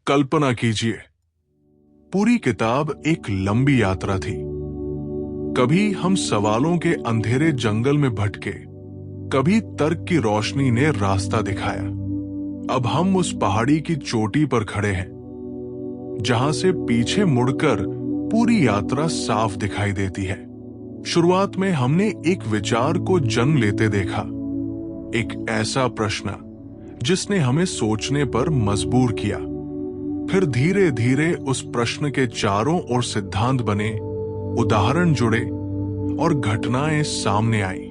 कल्पना कीजिए, पूरी किताब एक लंबी यात्रा थी। कभी हम सवालों के अंधेरे जंगल में भटके, कभी तर्क की रोशनी ने रास्ता दिखाया। अब हम उस पहाड़ी की चोटी पर खड़े हैं, जहां से पीछे मुड़कर पूरी यात्रा साफ दिखाई देती है। शुरुआत में हमने एक विचार को जन्म लेते देखा, एक ऐसा प्रश्न जिसने हमें सोचने पर मजबूर किया। फिर धीरे धीरे उस प्रश्न के चारों ओर सिद्धांत बने, उदाहरण जुड़े और घटनाएं सामने आई।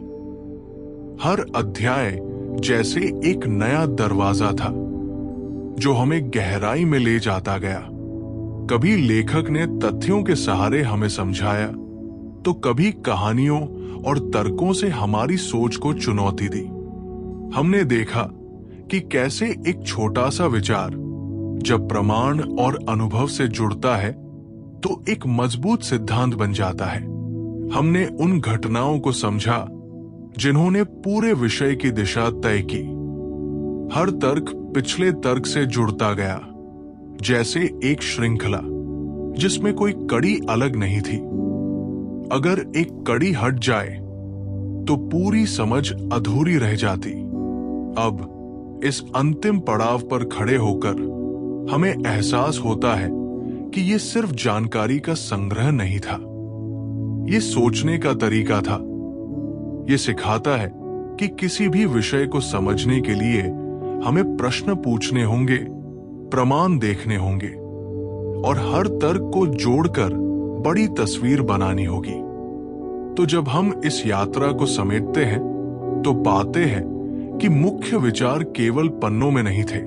हर अध्याय जैसे एक नया दरवाजा था जो हमें गहराई में ले जाता गया। कभी लेखक ने तथ्यों के सहारे हमें समझाया, तो कभी कहानियों और तर्कों से हमारी सोच को चुनौती दी। हमने देखा कि कैसे एक छोटा सा विचार जब प्रमाण और अनुभव से जुड़ता है तो एक मजबूत सिद्धांत बन जाता है। हमने उन घटनाओं को समझा जिन्होंने पूरे विषय की दिशा तय की। हर तर्क पिछले तर्क से जुड़ता गया, जैसे एक श्रृंखला जिसमें कोई कड़ी अलग नहीं थी। अगर एक कड़ी हट जाए तो पूरी समझ अधूरी रह जाती। अब इस अंतिम पड़ाव पर खड़े होकर हमें एहसास होता है कि यह सिर्फ जानकारी का संग्रह नहीं था, यह सोचने का तरीका था। यह सिखाता है कि किसी भी विषय को समझने के लिए हमें प्रश्न पूछने होंगे, प्रमाण देखने होंगे और हर तर्क को जोड़कर बड़ी तस्वीर बनानी होगी। तो जब हम इस यात्रा को समेटते हैं तो पाते हैं कि मुख्य विचार केवल पन्नों में नहीं थे,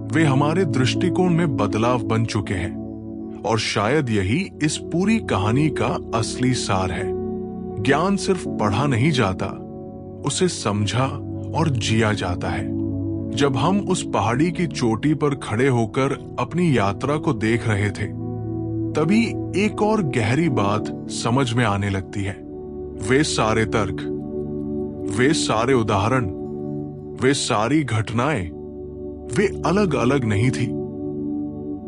वे हमारे दृष्टिकोण में बदलाव बन चुके हैं। और शायद यही इस पूरी कहानी का असली सार है। ज्ञान सिर्फ पढ़ा नहीं जाता, उसे समझा और जिया जाता है। जब हम उस पहाड़ी की चोटी पर खड़े होकर अपनी यात्रा को देख रहे थे, तभी एक और गहरी बात समझ में आने लगती है। वे सारे तर्क, वे सारे उदाहरण, वे सारी घटनाएं, वे अलग अलग नहीं थी।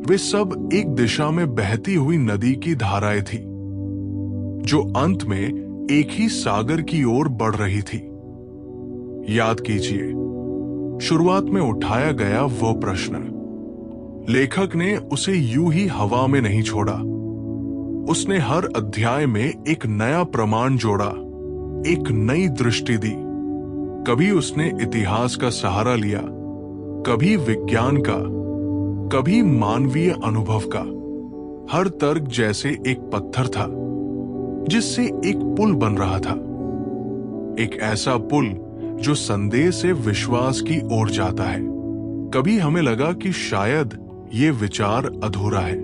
वे सब एक दिशा में बहती हुई नदी की धाराएं थी, जो अंत में एक ही सागर की ओर बढ़ रही थी। याद कीजिए, शुरुआत में उठाया गया वो प्रश्न, लेखक ने उसे यूं ही हवा में नहीं छोड़ा। उसने हर अध्याय में एक नया प्रमाण जोड़ा, एक नई दृष्टि दी। कभी उसने इतिहास का सहारा लिया, कभी विज्ञान का, कभी मानवीय अनुभव का। हर तर्क जैसे एक पत्थर था जिससे एक पुल बन रहा था, एक ऐसा पुल जो संदेह से विश्वास की ओर जाता है। कभी हमें लगा कि शायद ये विचार अधूरा है,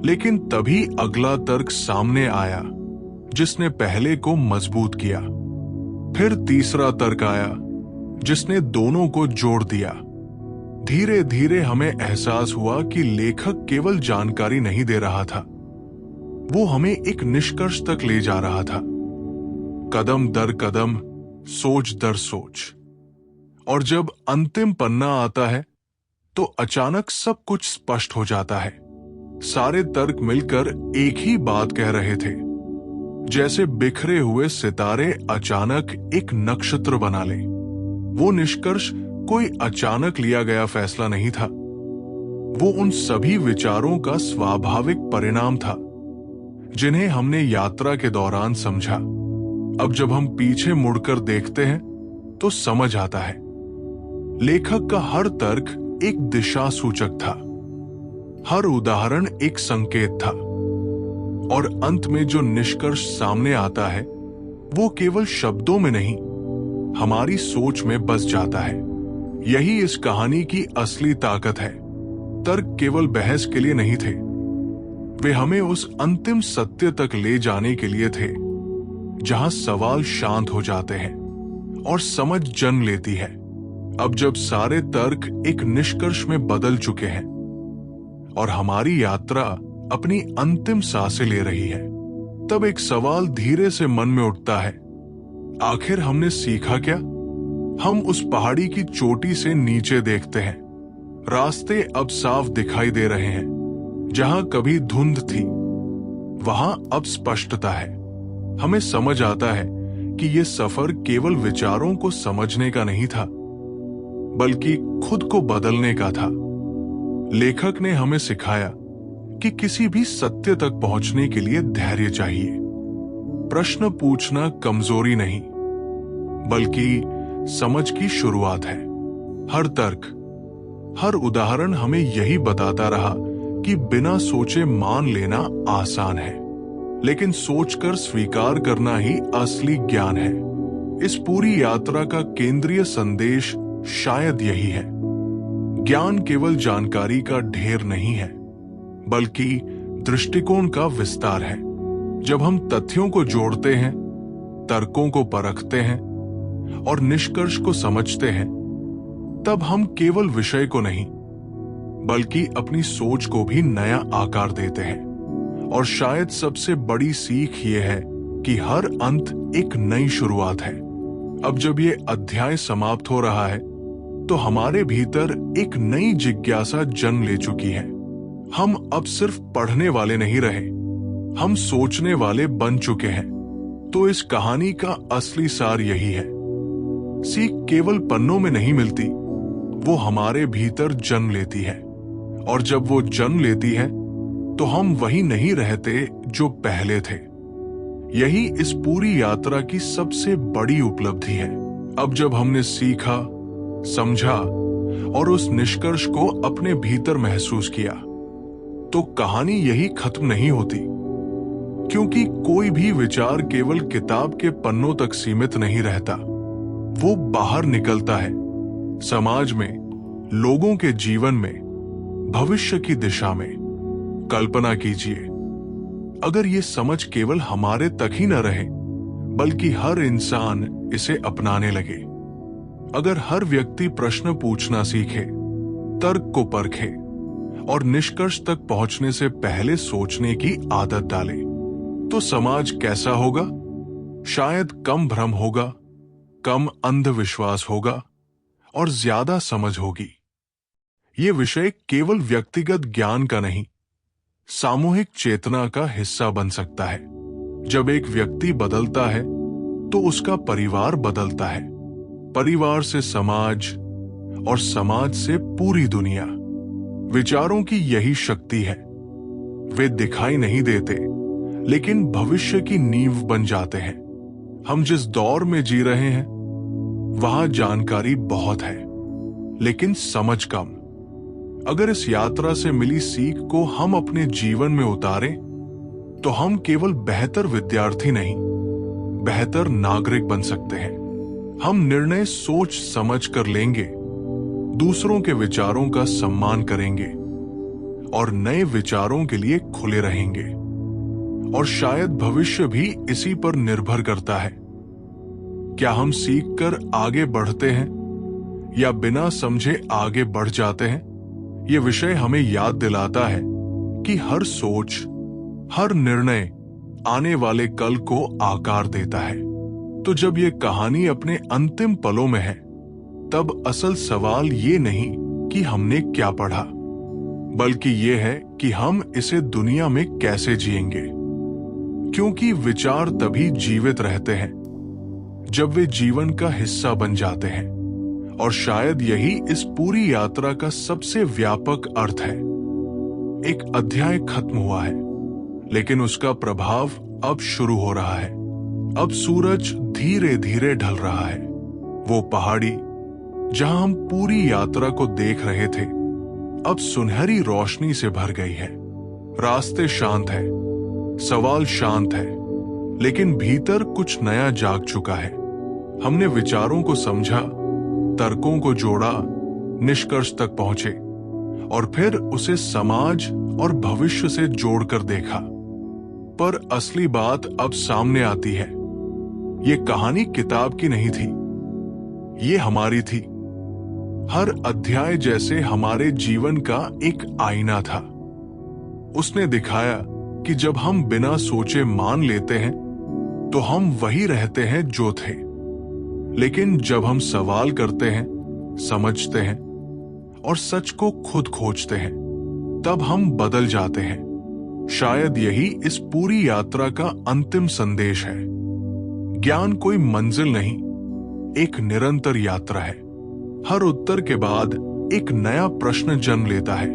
लेकिन तभी अगला तर्क सामने आया जिसने पहले को मजबूत किया। फिर तीसरा तर्क आया जिसने दोनों को जोड़ दिया। धीरे धीरे हमें एहसास हुआ कि लेखक केवल जानकारी नहीं दे रहा था, वो हमें एक निष्कर्ष तक ले जा रहा था, कदम दर कदम, सोच दर सोच। और जब अंतिम पन्ना आता है तो अचानक सब कुछ स्पष्ट हो जाता है। सारे तर्क मिलकर एक ही बात कह रहे थे, जैसे बिखरे हुए सितारे अचानक एक नक्षत्र बना ले। वो निष्कर्ष कोई अचानक लिया गया फैसला नहीं था, वो उन सभी विचारों का स्वाभाविक परिणाम था जिन्हें हमने यात्रा के दौरान समझा। अब जब हम पीछे मुड़कर देखते हैं तो समझ आता है, लेखक का हर तर्क एक दिशा सूचक था, हर उदाहरण एक संकेत था, और अंत में जो निष्कर्ष सामने आता है वो केवल शब्दों में नहीं, हमारी सोच में बस जाता है। यही इस कहानी की असली ताकत है। तर्क केवल बहस के लिए नहीं थे, वे हमें उस अंतिम सत्य तक ले जाने के लिए थे जहां सवाल शांत हो जाते हैं और समझ जन्म लेती है। अब जब सारे तर्क एक निष्कर्ष में बदल चुके हैं और हमारी यात्रा अपनी अंतिम सांसें ले रही है, तब एक सवाल धीरे से मन में उठता है, आखिर हमने सीखा क्या? हम उस पहाड़ी की चोटी से नीचे देखते हैं, रास्ते अब साफ दिखाई दे रहे हैं। जहां कभी धुंध थी, वहां अब स्पष्टता है। हमें समझ आता है कि यह सफर केवल विचारों को समझने का नहीं था, बल्कि खुद को बदलने का था। लेखक ने हमें सिखाया कि किसी भी सत्य तक पहुंचने के लिए धैर्य चाहिए। प्रश्न पूछना कमजोरी नहीं, बल्कि समझ की शुरुआत है। हर तर्क, हर उदाहरण हमें यही बताता रहा कि बिना सोचे मान लेना आसान है, लेकिन सोचकर स्वीकार करना ही असली ज्ञान है। इस पूरी यात्रा का केंद्रीय संदेश शायद यही है। ज्ञान केवल जानकारी का ढेर नहीं है, बल्कि दृष्टिकोण का विस्तार है। जब हम तथ्यों को जोड़ते हैं, तर्कों को परखते हैं और निष्कर्ष को समझते हैं, तब हम केवल विषय को नहीं, बल्कि अपनी सोच को भी नया आकार देते हैं। और शायद सबसे बड़ी सीख यह है कि हर अंत एक नई शुरुआत है। अब जब ये अध्याय समाप्त हो रहा है, तो हमारे भीतर एक नई जिज्ञासा जन्म ले चुकी है। हम अब सिर्फ पढ़ने वाले नहीं रहे, हम सोचने वाले बन चुके हैं। तो इस कहानी का असली सार यही है। सीख केवल पन्नों में नहीं मिलती, वो हमारे भीतर जन्म लेती है। और जब वो जन्म लेती है, तो हम वही नहीं रहते जो पहले थे। यही इस पूरी यात्रा की सबसे बड़ी उपलब्धि है। अब जब हमने सीखा, समझा और उस निष्कर्ष को अपने भीतर महसूस किया, तो कहानी यही खत्म नहीं होती। क्योंकि कोई भी विचार केवल किताब के पन्नों तक सीमित नहीं रहता, वो बाहर निकलता है, समाज में, लोगों के जीवन में, भविष्य की दिशा में। कल्पना कीजिए, अगर ये समझ केवल हमारे तक ही न रहे, बल्कि हर इंसान इसे अपनाने लगे। अगर हर व्यक्ति प्रश्न पूछना सीखे, तर्क को परखे और निष्कर्ष तक पहुंचने से पहले सोचने की आदत डाले, तो समाज कैसा होगा? शायद कम भ्रम होगा, कम अंधविश्वास होगा और ज्यादा समझ होगी। ये विषय केवल व्यक्तिगत ज्ञान का नहीं, सामूहिक चेतना का हिस्सा बन सकता है। जब एक व्यक्ति बदलता है, तो उसका परिवार बदलता है, परिवार से समाज और समाज से पूरी दुनिया। विचारों की यही शक्ति है। वे दिखाई नहीं देते, लेकिन भविष्य की नींव बन जाते हैं। हम जिस दौर में जी रहे हैं, वहां जानकारी बहुत है, लेकिन समझ कम। अगर इस यात्रा से मिली सीख को हम अपने जीवन में उतारें, तो हम केवल बेहतर विद्यार्थी नहीं, बेहतर नागरिक बन सकते हैं। हम निर्णय सोच समझ कर लेंगे, दूसरों के विचारों का सम्मान करेंगे और नए विचारों के लिए खुले रहेंगे। और शायद भविष्य भी इसी पर निर्भर करता है। क्या हम सीखकर आगे बढ़ते हैं या बिना समझे आगे बढ़ जाते हैं? ये विषय हमें याद दिलाता है कि हर सोच, हर निर्णय आने वाले कल को आकार देता है। तो जब ये कहानी अपने अंतिम पलों में है, तब असल सवाल ये नहीं कि हमने क्या पढ़ा, बल्कि ये है कि हम इसे दुनिया में कैसे जिएंगे। क्योंकि विचार तभी जीवित रहते हैं जब वे जीवन का हिस्सा बन जाते हैं। और शायद यही इस पूरी यात्रा का सबसे व्यापक अर्थ है। एक अध्याय खत्म हुआ है, लेकिन उसका प्रभाव अब शुरू हो रहा है। अब सूरज धीरे धीरे ढल रहा है। वो पहाड़ी जहां हम पूरी यात्रा को देख रहे थे, अब सुनहरी रोशनी से भर गई है। रास्ते शांत है, सवाल शांत है, लेकिन भीतर कुछ नया जाग चुका है। हमने विचारों को समझा, तर्कों को जोड़ा, निष्कर्ष तक पहुंचे और फिर उसे समाज और भविष्य से जोड़कर देखा। पर असली बात अब सामने आती है। ये कहानी किताब की नहीं थी, ये हमारी थी। हर अध्याय जैसे हमारे जीवन का एक आईना था। उसने दिखाया कि जब हम बिना सोचे मान लेते हैं, तो हम वही रहते हैं जो थे। लेकिन जब हम सवाल करते हैं, समझते हैं और सच को खुद खोजते हैं, तब हम बदल जाते हैं। शायद यही इस पूरी यात्रा का अंतिम संदेश है। ज्ञान कोई मंजिल नहीं, एक निरंतर यात्रा है। हर उत्तर के बाद एक नया प्रश्न जन्म लेता है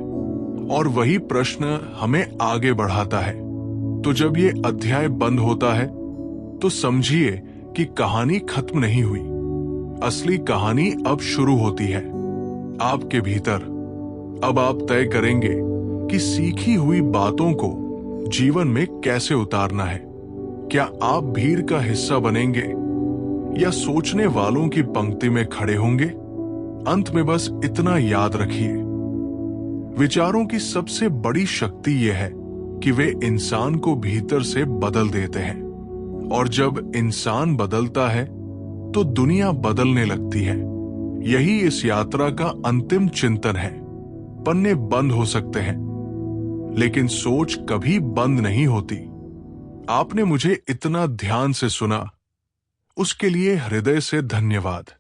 और वही प्रश्न हमें आगे बढ़ाता है। तो जब ये अध्याय बंद होता है तो समझिए कि कहानी खत्म नहीं हुई। असली कहानी अब शुरू होती है आपके भीतर। अब आप तय करेंगे कि सीखी हुई बातों को जीवन में कैसे उतारना है। क्या आप भीड़ का हिस्सा बनेंगे या सोचने वालों की पंक्ति में खड़े होंगे? अंत में बस इतना याद रखिए, विचारों की सबसे बड़ी शक्ति यह है कि वे इंसान को भीतर से बदल देते हैं, और जब इंसान बदलता है तो दुनिया बदलने लगती है। यही इस यात्रा का अंतिम चिंतन है। पन्ने बंद हो सकते हैं, लेकिन सोच कभी बंद नहीं होती। आपने मुझे इतना ध्यान से सुना, उसके लिए हृदय से धन्यवाद।